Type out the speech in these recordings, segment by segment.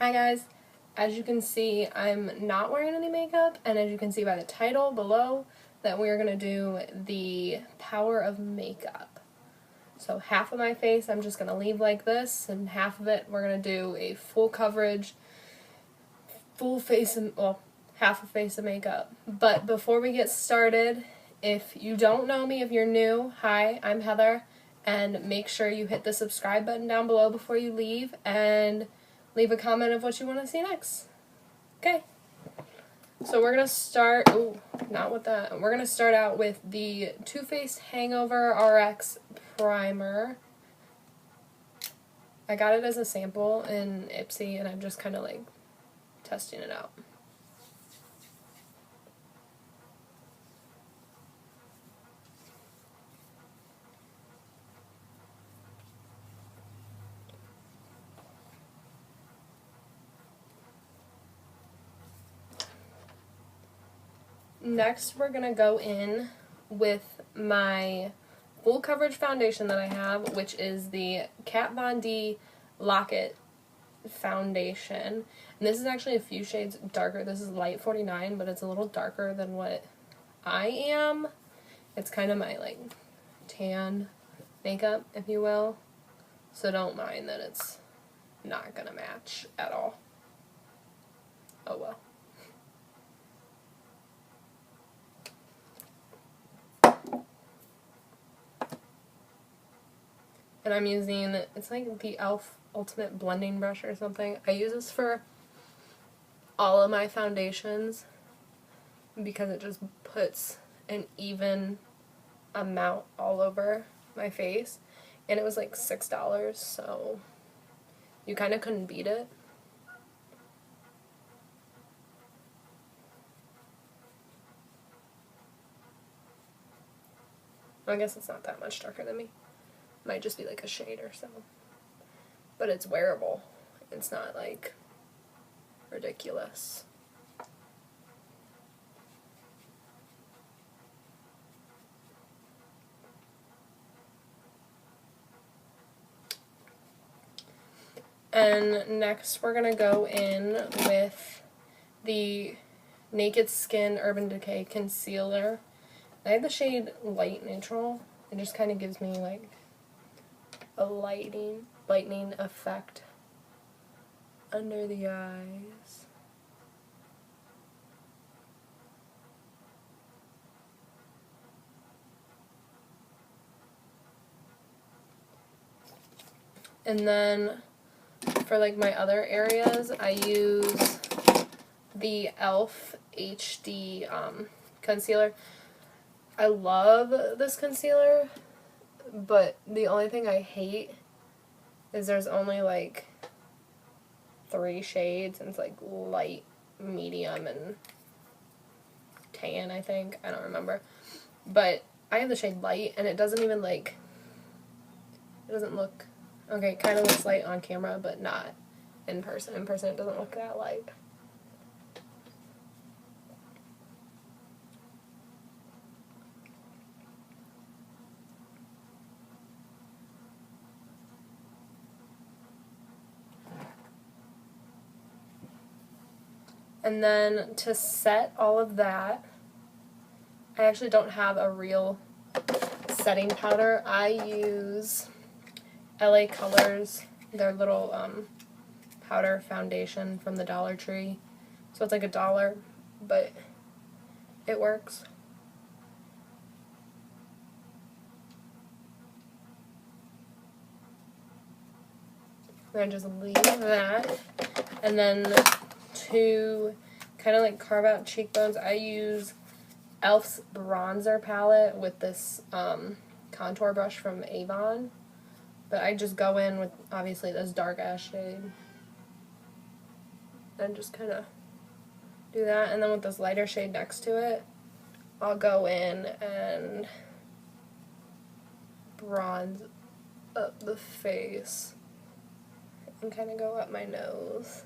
Hi guys, as you can see I'm not wearing any makeup, and as you can see by the title below that we're going to do the power of makeup. So half of my face I'm just going to leave like this, and half of it we're going to do a full coverage, full face, well, half a face of makeup. But before we get started, if you don't know me, if you're new, hi, I'm Heather, and make sure you hit the subscribe button down below before you leave, and leave a comment of what you want to see next. Okay. So we're going to start, not with that. We're going to start out with the Too Faced Hangover RX Primer. I got it as a sample in Ipsy, and I'm just kind of like testing it out. Next, we're going to go in with my full coverage foundation that I have, which is the Kat Von D Lock-It foundation. And this is actually a few shades darker. This is light 49, but it's a little darker than what I am. It's kind of my, like, tan makeup, if you will. So don't mind that it's not going to match at all. Oh well. And I'm using, it's like the e.l.f. Ultimate Blending Brush or something. I use this for all of my foundations because it just puts an even amount all over my face. And it was like $6, so you kind of couldn't beat it. I guess it's not that much darker than me. Might just be like a shade or so. But it's wearable. It's not like ridiculous. And next we're going to go in with the Naked Skin Urban Decay Concealer. I have the shade Light Neutral. It just kind of gives me like a lightening effect under the eyes. And then for like my other areas, I use the e.l.f. HD concealer. I love this concealer, but the only thing I hate is there's only like 3 shades, and it's like light, medium, and tan, I think. I don't remember. But I have the shade light, and it doesn't even like, it doesn't look, okay, it kind of looks light on camera, but not in person. In person it doesn't look that light. And then to set all of that, I actually don't have a real setting powder. I use LA Colors, their little powder foundation from the Dollar Tree. So it's like $1, but it works. And I just leave that. And then to kind of like carve out cheekbones, I use e.l.f.'s bronzer palette with this contour brush from Avon. But I just go in with, obviously, this dark ash shade. And just kind of do that. And then with this lighter shade next to it, I'll go in and bronze up the face. And kind of go up my nose.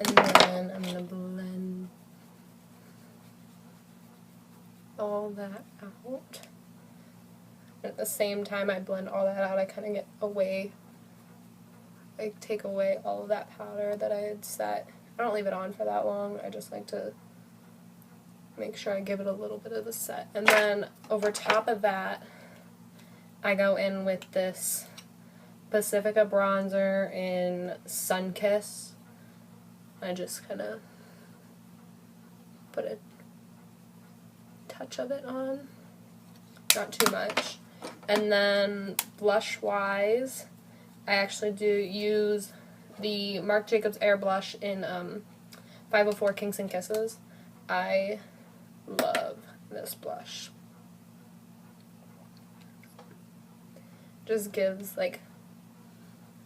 And then I'm going to blend all that out. the same time I blend all that out, I kind of get away, I take away all of that powder that I had set. I don't leave it on for that long. I just like to make sure I give it a little bit of the set. And then over top of that, I go in with this Pacifica bronzer in Sunkissed. I just kind of put a touch of it on, not too much. And then blush-wise, I actually do use the Marc Jacobs Air Blush in 504 Kinks and Kisses. I love this blush. Just gives like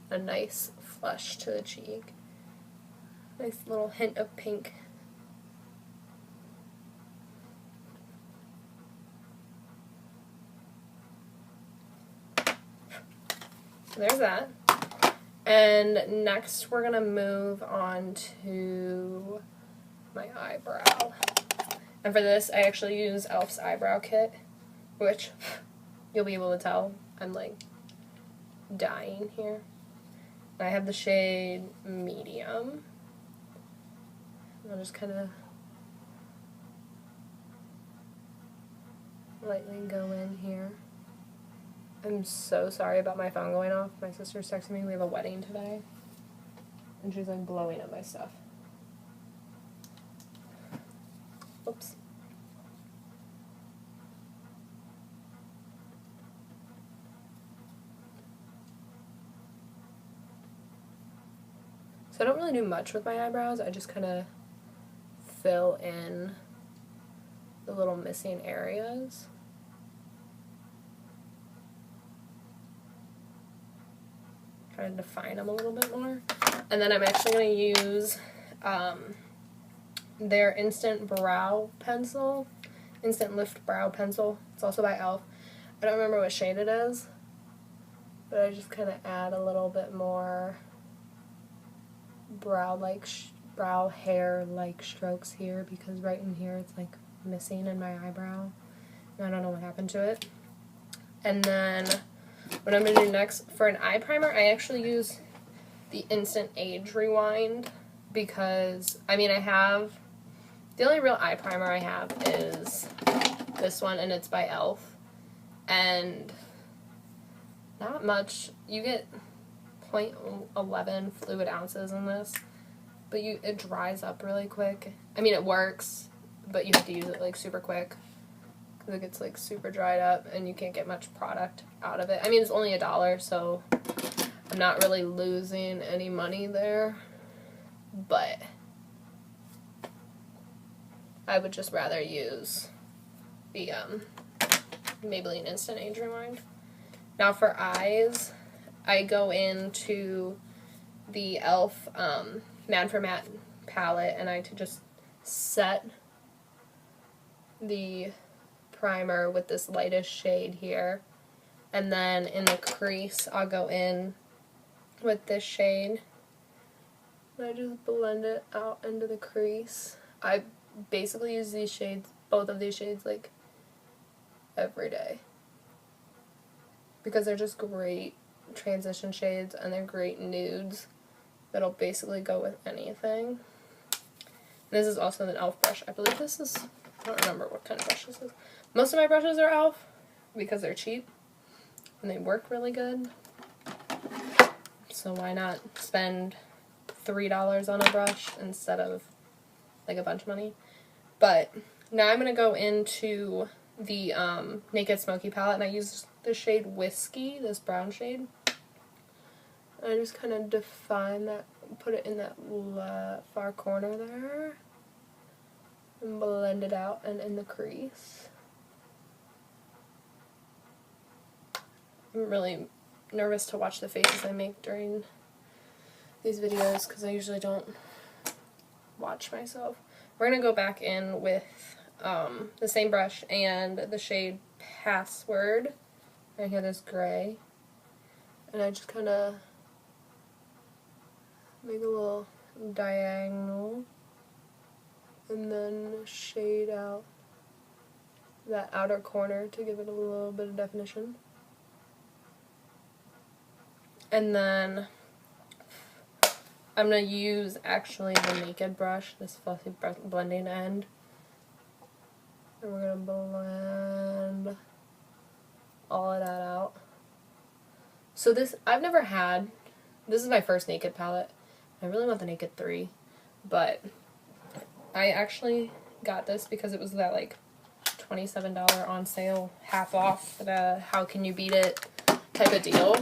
a nice flush to the cheek. Nice little hint of pink. There's that. And next we're going to move on to my eyebrow. And for this, I actually use e.l.f.'s eyebrow kit, which you'll be able to tell I'm like dying here. I have the shade Medium. I'll just kind of lightly go in here. I'm so sorry about my phone going off. My sister's texting me. We have a wedding today. And she's like blowing up my stuff. Oops. So I don't really do much with my eyebrows. I just kind of fill in the little missing areas. Kind of define them a little bit more. And then I'm actually going to use their Instant Brow Pencil. Instant Lift Brow Pencil. It's also by e.l.f. I don't remember what shade it is, but I just kind of add a little bit more brow hair-like strokes here, because right in here it's like missing in my eyebrow. I don't know what happened to it. And then what I'm going to do next, for an eye primer, I actually use the Instant Age Rewind, because, I mean, the only real eye primer I have is this one, and it's by e.l.f. And not much. You get 0.11 fluid ounces in this, but it dries up really quick. I mean, it works, but you have to use it like super quick, because it gets like super dried up and you can't get much product out of it. I mean, it's only $1, so I'm not really losing any money there, but I would just rather use the Maybelline Instant Age Rewind. Now for eyes, I go into the e.l.f. Mad for Matte palette, and I just set the primer with this lightest shade here, and then in the crease I'll go in with this shade, and I just blend it out into the crease. I basically use these shades, both of these shades, like every day, because they're just great transition shades and they're great nudes that'll basically go with anything. This is also an e.l.f. brush. I believe this is, I don't remember what kind of brush this is. Most of my brushes are e.l.f. because they're cheap and they work really good. So why not spend $3 on a brush instead of like a bunch of money? But now I'm going to go into the Naked Smoky palette, and I use the shade Whiskey, this brown shade. I just kind of define that, put it in that far corner there, and blend it out and in the crease. I'm really nervous to watch the faces I make during these videos, because I usually don't watch myself. We're going to go back in with the same brush and the shade Password. Right here, this gray. And I just kind of make a little diagonal and then shade out that outer corner to give it a little bit of definition. And then I'm going to use actually the Naked brush, this fluffy blending end. And we're going to blend all of that out. So this, I've never had, this is my first Naked palette. I really want the Naked 3, but I actually got this because it was that like $27 on sale, half off, the how can you beat it type of deal,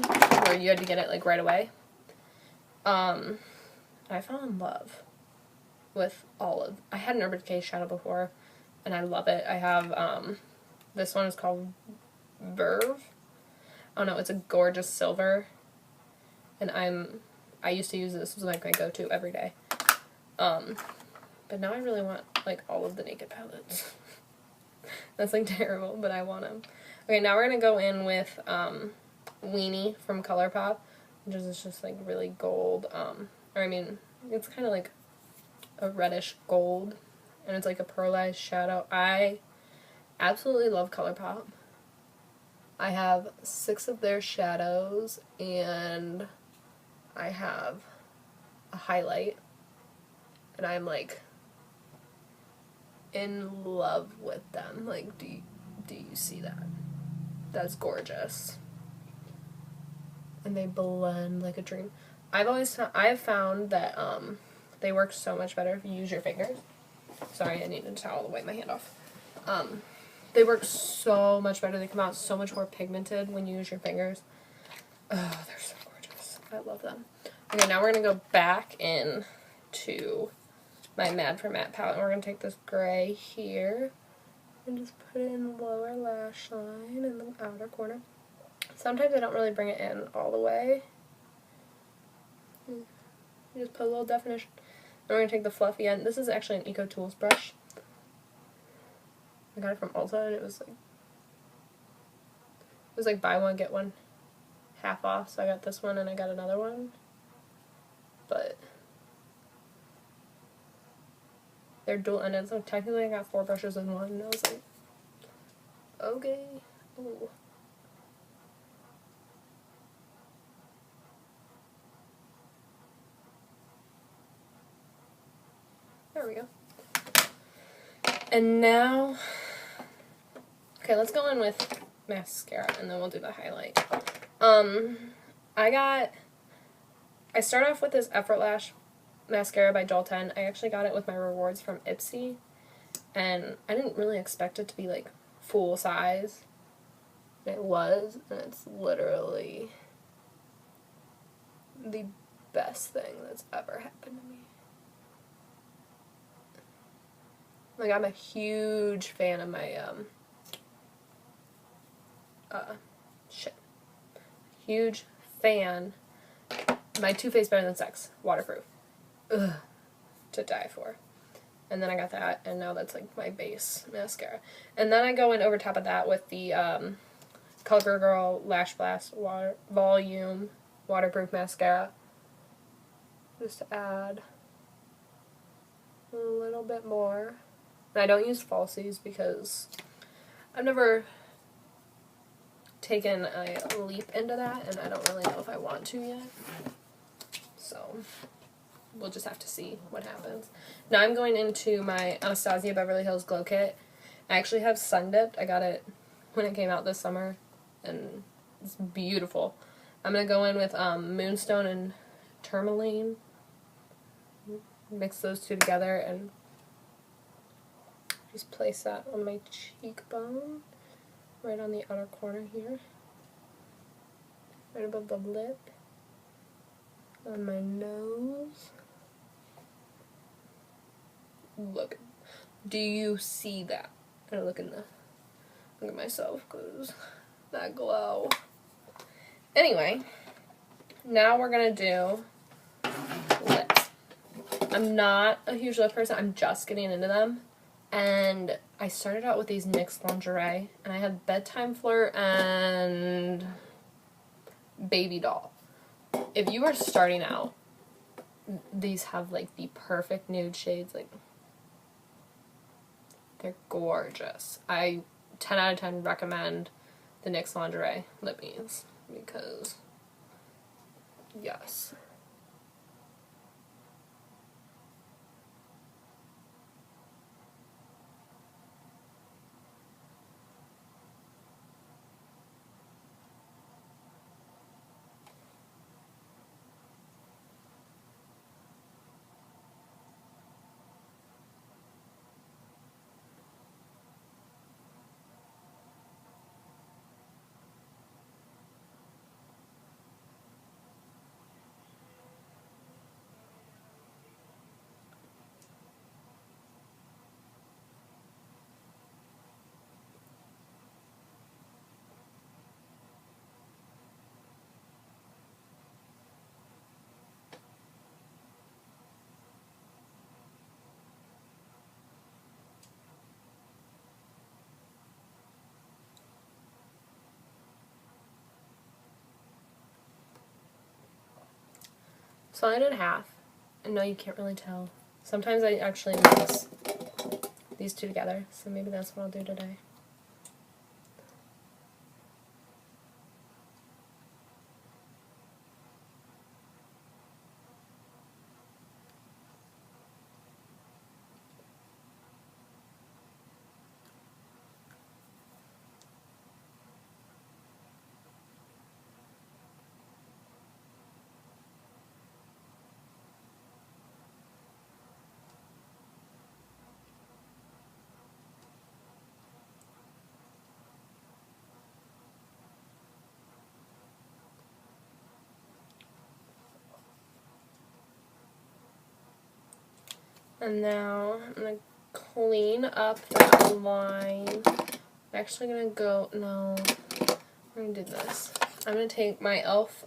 where you had to get it like right away. I fell in love with I had an Urban Decay shadow before, and I love it. I have, this one is called Verve. Oh no, it's a gorgeous silver, and I used to use this as like my go-to every day. But now I really want like all of the Naked palettes. That's like terrible, but I want them. Okay, now we're gonna go in with Weenie from ColourPop, which is just like really gold, or I mean, it's kind of like a reddish gold, and it's like a pearlized shadow. I absolutely love ColourPop. I have 6 of their shadows, and I have a highlight, and I'm like in love with them. Like, do you see that? That's gorgeous. And they blend like a dream. I've found that they work so much better if you use your fingers. Sorry, I need a towel to wipe my hand off. They work so much better. They come out so much more pigmented when you use your fingers. Oh, they're so gorgeous. I love them. Okay, now we're going to go back in to my Mad for Matte palette. And we're going to take this gray here and just put it in the lower lash line in the outer corner. Sometimes I don't really bring it in all the way. You just put a little definition. Then we're going to take the fluffy end. This is actually an Eco Tools brush. I got it from Ulta, and it was like buy one get one half off, so I got this one and I got another one. But they're dual ended, so technically I got 4 brushes in one, and I was like, okay. Ooh. There we go. And now, okay, let's go in with mascara, and then we'll do the highlight. I start off with this Effort Lash mascara by Joel 10. I actually got it with my rewards from Ipsy, and I didn't really expect it to be like full size. It was, and it's literally the best thing that's ever happened to me. Like, I'm a huge fan of my, huge fan. My Too Faced Better Than Sex, waterproof. Ugh, to die for. And then I got that, and now that's, like, my base mascara. And then I go in over top of that with the, CoverGirl Lash Blast Volume Waterproof Mascara. Just to add a little bit more. And I don't use falsies because I've never taken a leap into that, and I don't really know if I want to yet. So we'll just have to see what happens. Now I'm going into my Anastasia Beverly Hills Glow Kit. I actually have Sun Dipped. I got it when it came out this summer, and it's beautiful. I'm going to go in with Moonstone and Tourmaline. Mix those two together and just place that on my cheekbone, right on the outer corner here, right above the lip, on my nose. Look, do you see that? I'm gonna look at myself, because that glow. Anyway, now we're gonna do lips. I'm not a huge lip person, I'm just getting into them. And I started out with these NYX lingerie, and I had Bedtime Flirt and Baby Doll. If you are starting out, these have like the perfect nude shades. Like, they're gorgeous. I 10 out of 10 recommend the NYX lingerie lip beans because Yes. So I did half. And no, you can't really tell. Sometimes I actually mix these two together, so maybe that's what I'll do today. And now I'm going to clean up that line. I'm actually going to go, no, I'm going to do this. I'm going to take my e.l.f.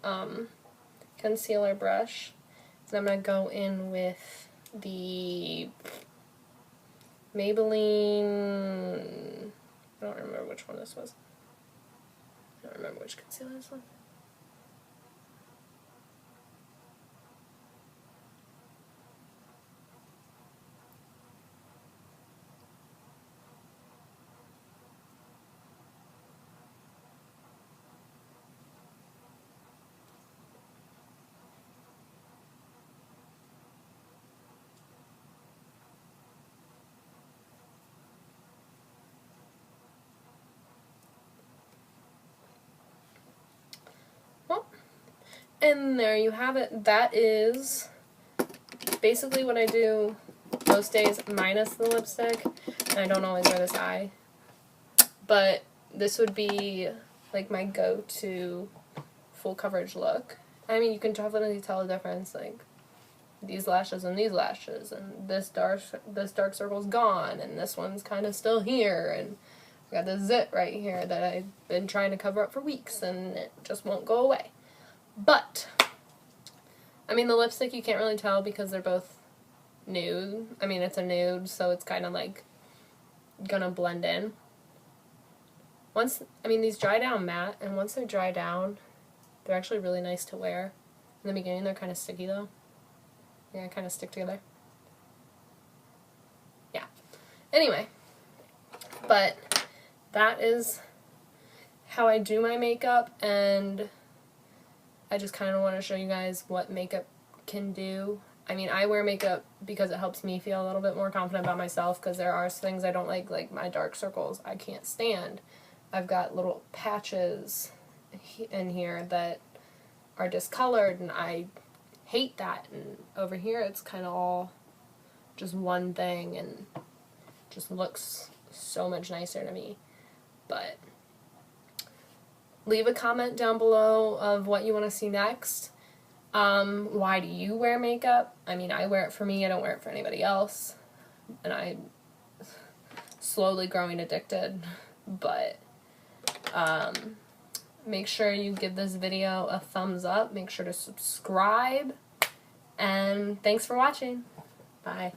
Concealer brush, and I'm going to go in with the Maybelline, I don't remember which one this was. I don't remember which concealer this was. Well, and there you have it. That is basically what I do most days, minus the lipstick. And I don't always wear this eye. But this would be like my go-to full coverage look. I mean, you can definitely tell the difference, like these lashes and this dark circle's gone, and this one's kind of still here, and I got this zit right here that I've been trying to cover up for weeks, and it just won't go away. But I mean, the lipstick you can't really tell because they're both nude. I mean, it's a nude, so it's kind of like gonna blend in. These dry down matte, and once they dry down, they're actually really nice to wear. In the beginning, they're kind of sticky though. Yeah, kind of stick together. Yeah. Anyway, but that is how I do my makeup, and I just kind of want to show you guys what makeup can do. I mean, I wear makeup because it helps me feel a little bit more confident about myself, because there are things I don't like my dark circles I can't stand. I've got little patches in here that are discolored, and I hate that. And over here it's kind of all just one thing, and just looks so much nicer to me. But leave a comment down below of what you want to see next. Why do you wear makeup? I mean, I wear it for me, I don't wear it for anybody else. And I'm slowly growing addicted. But make sure you give this video a thumbs up. Make sure to subscribe. And thanks for watching. Bye.